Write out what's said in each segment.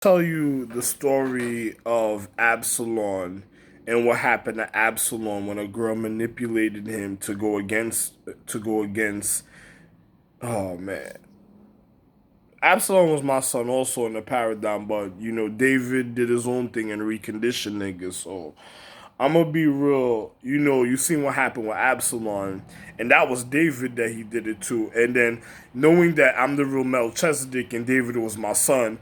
Tell you the story of Absalom and what happened to Absalom when a girl manipulated him to go against. Oh man, Absalom was my son also in the paradigm, but David did his own thing and reconditioned niggas. So I'm gonna be real. You seen what happened with Absalom, and that was David that he did it to. And then knowing that I'm the real Melchizedek and David was my son,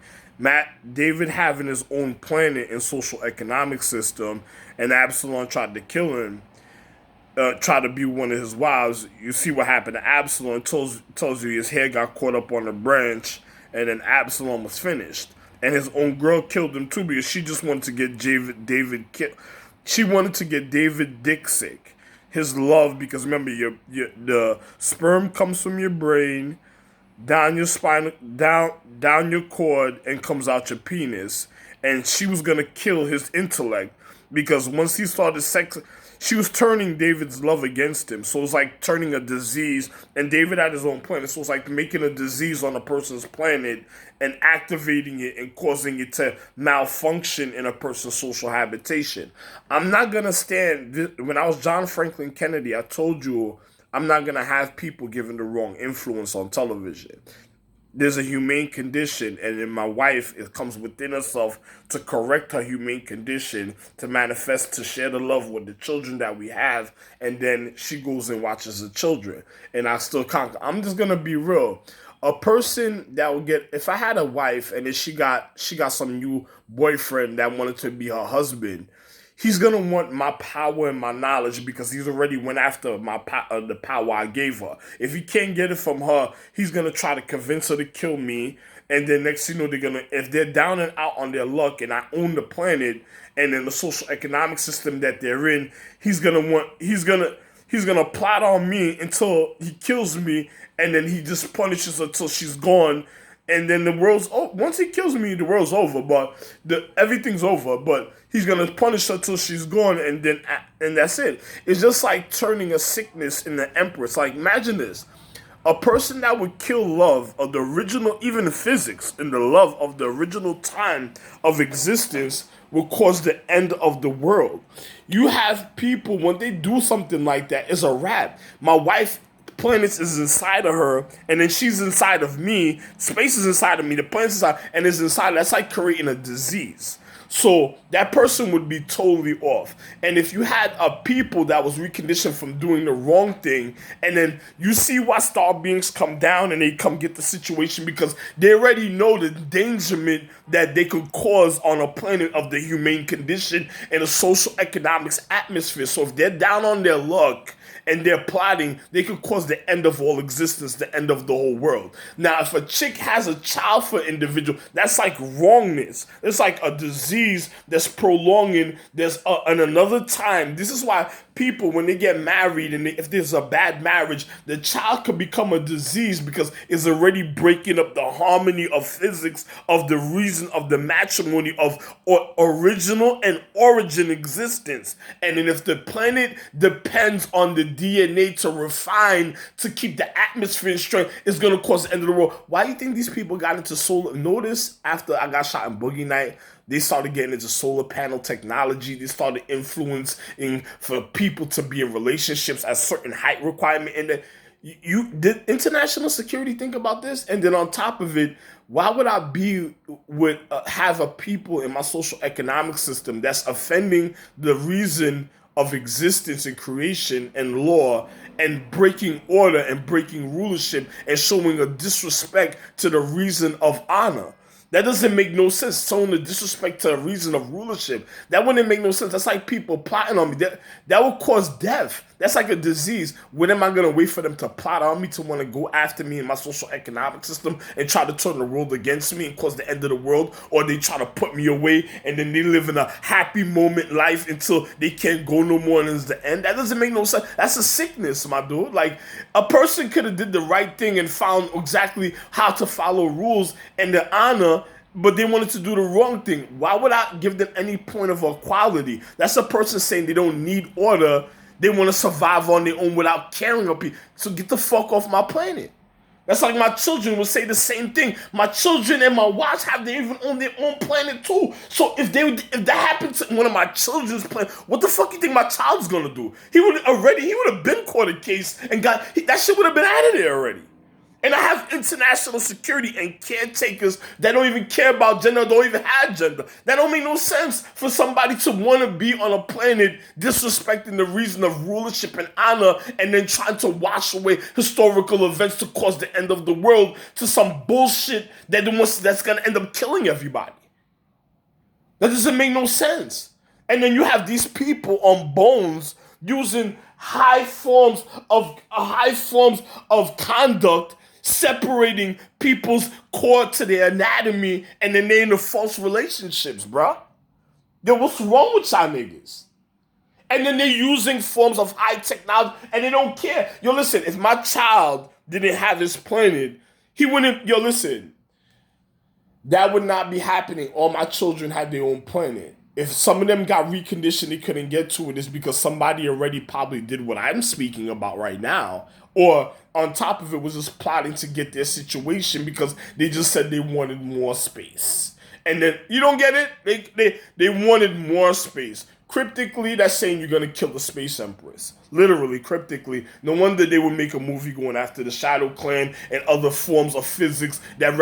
David having his own planet and social economic system, and Absalom tried to kill him, tried to be one of his wives. You see what happened to Absalom. Tells you his hair got caught up on a branch, and then Absalom was finished. And his own girl killed him too because she just wanted to get David killed. She wanted to get David dick sick. His love, because remember, the sperm comes from your brain, down your spine, down your cord, and comes out your penis. And she was gonna kill his intellect because once he started sex, she was turning David's love against him. So it was like turning a disease, and David had his own planet. So it was like making a disease on a person's planet and activating it and causing it to malfunction in a person's social habitation. I'm not gonna stand when I was John Franklin Kennedy. I told you I'm not gonna have people given the wrong influence on television. There's a humane condition, and in my wife, it comes within herself to correct her humane condition, to manifest, to share the love with the children that we have, and then she goes and watches the children, and I still conquer. I'm just gonna be real. A person that would get, if I had a wife and then she got some new boyfriend that wanted to be her husband, he's gonna want my power and my knowledge because he's already went after the power I gave her. If he can't get it from her, he's gonna try to convince her to kill me. And then next thing you know, if they're down and out on their luck, and I own the planet and in the social economic system that they're in, he's gonna plot on me until he kills me, and then he just punishes her till she's gone, and then the world's once he kills me, the world's over. But everything's over. But he's gonna punish her till she's gone, and that's it. It's just like turning a sickness in the empress. Like imagine this: a person that would kill love of the original, even physics, and the love of the original time of existence will cause the end of the world. You have people when they do something like that, it's a wrap. My wife planets is inside of her, and then she's inside of me. Space is inside of me. The planet's inside, and it's inside. That's like creating a disease. So that person would be totally off. And if you had a people that was reconditioned from doing the wrong thing, and then you see why star beings come down and they come get the situation because they already know the endangerment that they could cause on a planet of the humane condition and a social economics atmosphere. So if they're down on their luck and they're plotting, they could cause the end of all existence, the end of the whole world. Now, if a chick has a child for an individual, that's like wrongness. It's like a disease that's prolonging. There's in another time. This is why people, when they get married and if there's a bad marriage, the child could become a disease because it's already breaking up the harmony of physics, of the reason of the matrimony of original and origin existence. And then if the planet depends on the DNA to refine to keep the atmosphere in strength, it's going to cause the end of the world. Why do you think these people got into solar? Notice after I got shot in Boogie Night, they started getting into solar panel technology. They started influencing for people to be in relationships at certain height requirement. And then you did international security think about this? And then on top of it, why would I be with have a people in my social economic system that's offending the reason of existence and creation and law and breaking order and breaking rulership and showing a disrespect to the reason of honor? That doesn't make no sense. Showing the disrespect to a reason of rulership. That wouldn't make no sense. That's like people plotting on me. That would cause death. That's like a disease. When am I going to wait for them to plot on me to want to go after me in my social economic system and try to turn the world against me and cause the end of the world? Or they try to put me away and then they live in a happy moment life until they can't go no more and it's the end? That doesn't make no sense. That's a sickness, my dude. Like, a person could have did the right thing and found exactly how to follow rules and the honor, but they wanted to do the wrong thing. Why would I give them any point of equality? That's a person saying they don't need order. They want to survive on their own without caring of people. So get the fuck off my planet. That's like my children would say the same thing. My children and my wives have they even on their own planet too. So if that happened to one of my children's planet, what the fuck you think my child's gonna do? He would have been caught a case and that shit would have been out of there already. And I have international security and caretakers that don't even care about gender, don't even have gender. That don't make no sense for somebody to want to be on a planet disrespecting the reason of rulership and honor and then trying to wash away historical events to cause the end of the world to some bullshit that's going to end up killing everybody. That doesn't make no sense. And then you have these people on bones using high forms of conduct, separating people's core to their anatomy, and then they're in the false relationships, bruh. Yo, what's wrong with y'all niggas? And then they're using forms of high technology, and they don't care. Yo, listen, if my child didn't have this planet, he wouldn't, yo, listen, that would not be happening. All my children had their own planet. If some of them got reconditioned, they couldn't get to it, it's because somebody already probably did what I'm speaking about right now. Or on top of it was just plotting to get their situation because they just said they wanted more space. And then, you don't get it? They wanted more space. Cryptically, that's saying you're going to kill the Space Empress. Literally, cryptically. No wonder they would make a movie going after the Shadow Clan and other forms of physics that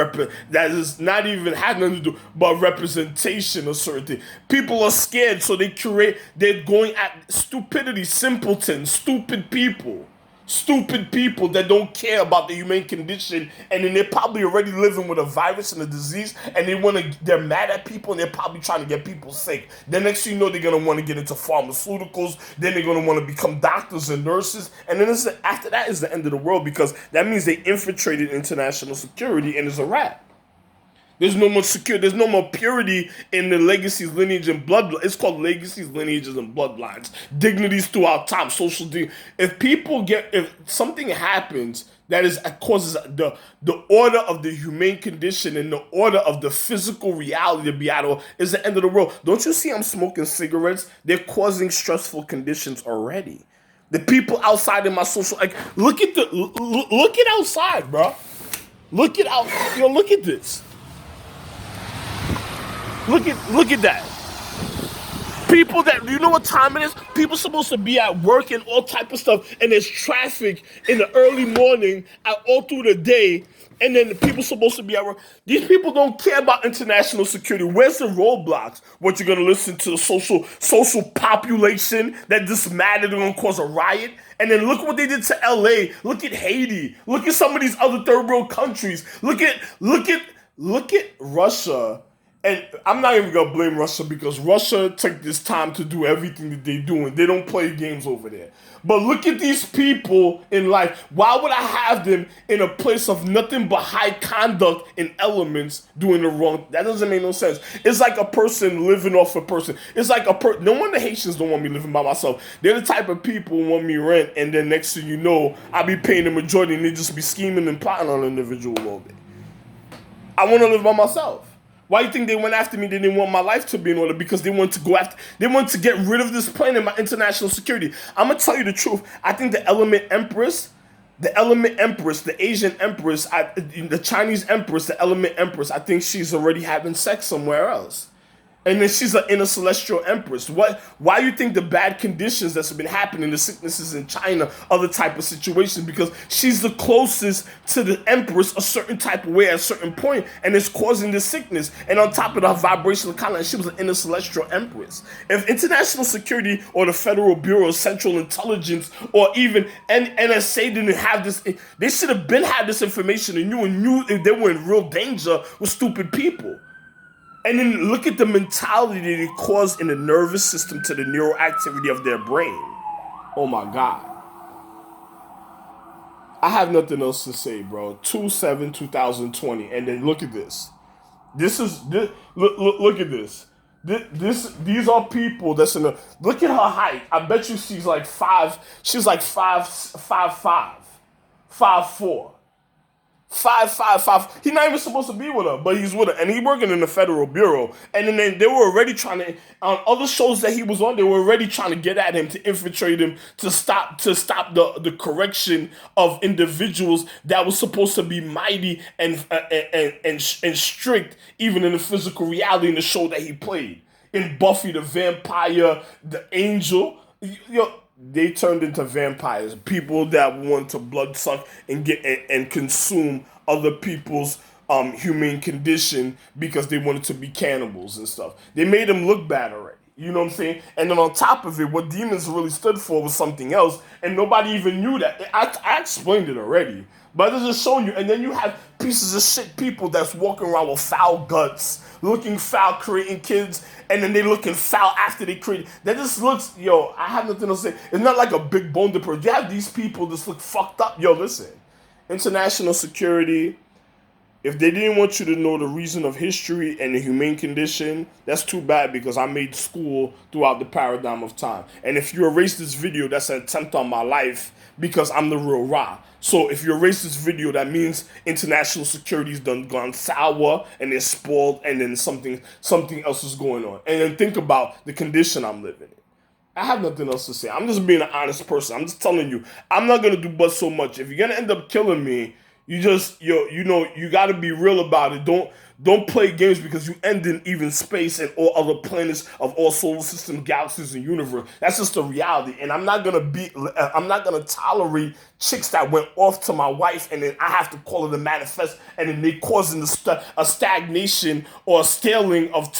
is not even had nothing to do but representation of certain things. People are scared, so they're going at stupidity, simpletons, stupid people. Stupid people that don't care about the human condition, and then they're probably already living with a virus and a disease, and they're mad at people, and they're probably trying to get people sick. Then next thing you know, they're gonna want to get into pharmaceuticals, then they're gonna want to become doctors and nurses, and then after that is the end of the world, because that means they infiltrated international security, and it's a wrap. There's no more security. There's no more purity in the legacies, lineage, and bloodline. It's called legacies, lineages, and bloodlines. Dignities throughout time, social dignity. If something happens that causes the order of the humane condition and the order of the physical reality to be out of, is the end of the world. Don't you see I'm smoking cigarettes? They're causing stressful conditions already. The people outside in my social, look at outside, bro. Look at this. Look at that. People you know what time it is? People supposed to be at work and all type of stuff, and there's traffic in the early morning all through the day, and then the people supposed to be at work. These people don't care about international security. Where's the roadblocks? What, you're gonna listen to the social population that just mad that they're gonna cause a riot? And then look what they did to LA. Look at Haiti. Look at some of these other third world countries. Look at Russia. And I'm not even going to blame Russia because Russia took this time to do everything that they're doing. They don't play games over there. But look at these people in life. Why would I have them in a place of nothing but high conduct and elements doing the wrong? That doesn't make no sense. It's like a person living off a person. It's like no wonder Haitians don't want me living by myself. They're the type of people who want me rent, and then next thing you know, I be paying the majority and they just be scheming and plotting on an individual all day. I want to live by myself. Why do you think they went after me? They didn't want my life to be in order because they wanted to get rid of this plane and my international security. I'm going to tell you the truth. I think the Element Empress, the Asian Empress, the Chinese Empress, the Element Empress, I think she's already having sex somewhere else. And then she's an inner celestial empress. Why do you think the bad conditions that's been happening, the sicknesses in China, other type of situations? Because she's the closest to the empress a certain type of way at a certain point, and it's causing the sickness. And on top of her vibrational content, she was an inner celestial empress. If international security or the Federal Bureau of Central Intelligence or even NSA didn't have this, they should have been had this information and knew if they were in real danger with stupid people. And then look at the mentality that it caused in the nervous system to the neuroactivity of their brain. Oh my God. I have nothing else to say, bro. 2/7/2020. And then look at this. Look at this. These are people that's look at her height. I bet you she's like 5. She's like 5'4". 555. He's not even supposed to be with her, but he's with her, and he's working in the federal bureau. And then they were already trying to, on other shows that he was on, they were already trying to get at him, to infiltrate him, to stop the correction of individuals that was supposed to be mighty and strict, even in the physical reality in the show that he played in Buffy the Vampire, the Angel. They turned into vampires, people that want to blood suck and get and consume other people's humane condition because they wanted to be cannibals and stuff. They made them look bad already. You know what I'm saying? And then on top of it, what demons really stood for was something else, and nobody even knew that. I explained it already, but it's just showing you. And then you have pieces of shit people that's walking around with foul guts, looking foul, creating kids, and then they looking foul after they create. That just looks, I have nothing to say. It's not like a big bone dipper. You have these people that look fucked up. Listen, international security. If they didn't want you to know the reason of history and the humane condition, that's too bad, because I made school throughout the paradigm of time. And if you erase this video, that's an attempt on my life, because I'm the real Ra. So if you erase this video, that means international security's done gone sour and they're spoiled, and then something else is going on. And then think about the condition I'm living in. I have nothing else to say. I'm just being an honest person. I'm just telling you, I'm not gonna do but so much. If you're gonna end up killing me, you just you got to be real about it. Don't play games, because you end in even space and all other planets of all solar system, galaxies, and universe. That's just the reality. And I'm not gonna tolerate chicks that went off to my wife, and then I have to call it a manifest, and then they causing a stagnation or a stalling of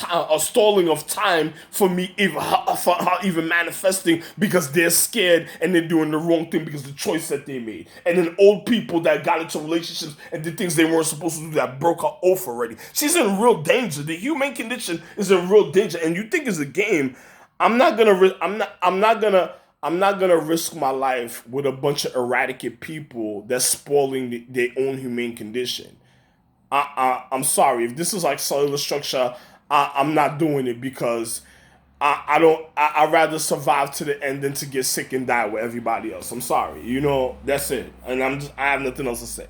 time for me, for her even manifesting, because they're scared and they're doing the wrong thing because of the choice that they made. And then old people that got into relationships and did things they weren't supposed to do, that broke her off already. She's in real danger. The human condition is in real danger. And you think it's a game? I'm not gonna risk my life with a bunch of erratic people that's spoiling their own humane condition. I'm sorry, if this is like cellular structure, I'm not doing it, because I'd rather survive to the end than to get sick and die with everybody else. I'm sorry, that's it. And I have nothing else to say.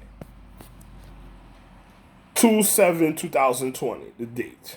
2/7/2020, the date.